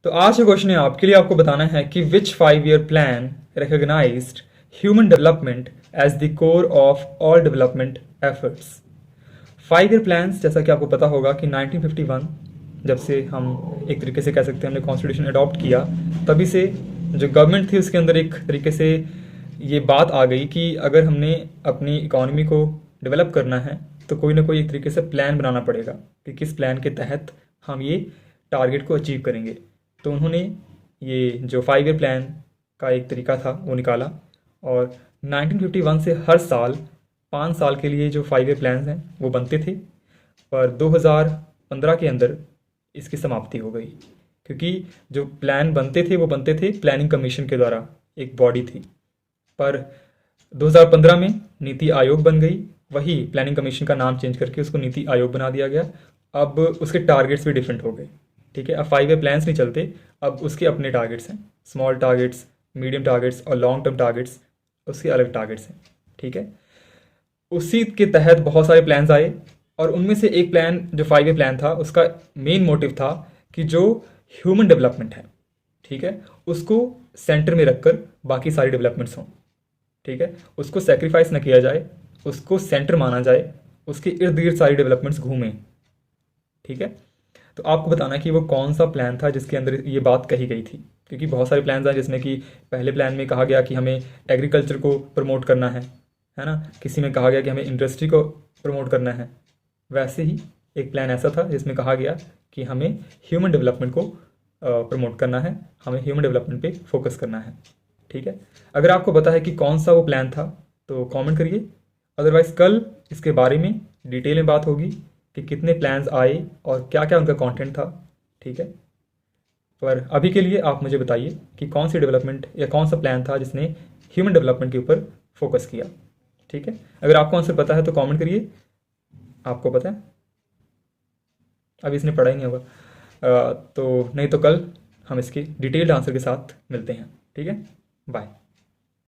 तो आज का क्वेश्चन है आपके लिए, आपको बताना है कि which 5 year plan recognised human development as the core of all development efforts. 5 year plans, जैसा कि आपको पता होगा कि 1951 जब से हम एक तरीके से कह सकते हैं हमने कॉन्स्टिट्यूशन अडॉप्ट किया, तभी से जो गवर्नमेंट थी उसके अंदर एक तरीके से ये बात आ गई कि अगर हमने अपनी इकोनॉमी को डेवलप करना है तो कोई ना कोई एक तरीके से प्लान बनाना पड़ेगा कि किस प्लान के तहत हम ये टारगेट को अचीव करेंगे। तो उन्होंने ये जो 5 ईयर प्लान का एक तरीका था वो निकाला, और 1951 से हर साल 5 साल के लिए जो 5 ईयर प्लान्स हैं वो बनते थे, पर 2015 के अंदर इसकी समाप्ति हो गई, क्योंकि जो प्लान बनते थे वो बनते थे प्लानिंग कमीशन के द्वारा, एक बॉडी थी। पर 2015 में नीति आयोग बन गई, वही प्लानिंग कमीशन का नाम चेंज करके उसको नीति आयोग बना दिया गया। अब उसके टारगेट्स भी डिफरेंट हो गए, ठीक है। अब 5 ईयर प्लान्स नहीं चलते, अब उसके अपने टारगेट्स हैं, स्मॉल टारगेट्स, मीडियम टारगेट्स और लॉन्ग टर्म टारगेट्स, उसके अलग टारगेट्स हैं, ठीक है। उसी के तहत बहुत सारे प्लान्स आए, और उनमें से एक प्लान जो 5 ईयर प्लान था उसका मेन मोटिव था कि जो ह्यूमन डेवलपमेंट है, ठीक है, उसको सेंटर में रखकर बाकी सारी डेवलपमेंट्स हों, ठीक है, उसको सेक्रीफाइस ना किया जाए, उसको सेंटर माना जाए, उसके इर्द गिर्द सारी डेवलपमेंट्स घूमें, ठीक है। तो आपको बताना है कि वो कौन सा प्लान था जिसके अंदर ये बात कही गई थी, क्योंकि बहुत सारे प्लान्स हैं जिसमें कि पहले प्लान में कहा गया कि हमें एग्रीकल्चर को प्रमोट करना है ना, किसी में कहा गया कि हमें इंडस्ट्री को प्रमोट करना है। वैसे ही एक प्लान ऐसा था जिसमें कहा गया कि हमें ह्यूमन डेवलपमेंट को प्रमोट करना है, हमें ह्यूमन डेवलपमेंट पे फोकस करना है, ठीक है। अगर आपको पता है कि कौन सा वो प्लान था तो कमेंट करिए, अदरवाइज कल इसके बारे में डिटेल में बात होगी कि कितने प्लान्स आए और क्या क्या उनका कंटेंट था, ठीक है। पर अभी के लिए आप मुझे बताइए कि कौन सी डेवलपमेंट या कौन सा प्लान था जिसने ह्यूमन डेवलपमेंट के ऊपर फोकस किया, ठीक है। अगर आपको आंसर पता है तो कमेंट करिए, आपको पता है, अभी इसने पढ़ा ही नहीं होगा, तो नहीं तो कल हम इसके डिटेल्ड आंसर के साथ मिलते हैं, ठीक है। बाय।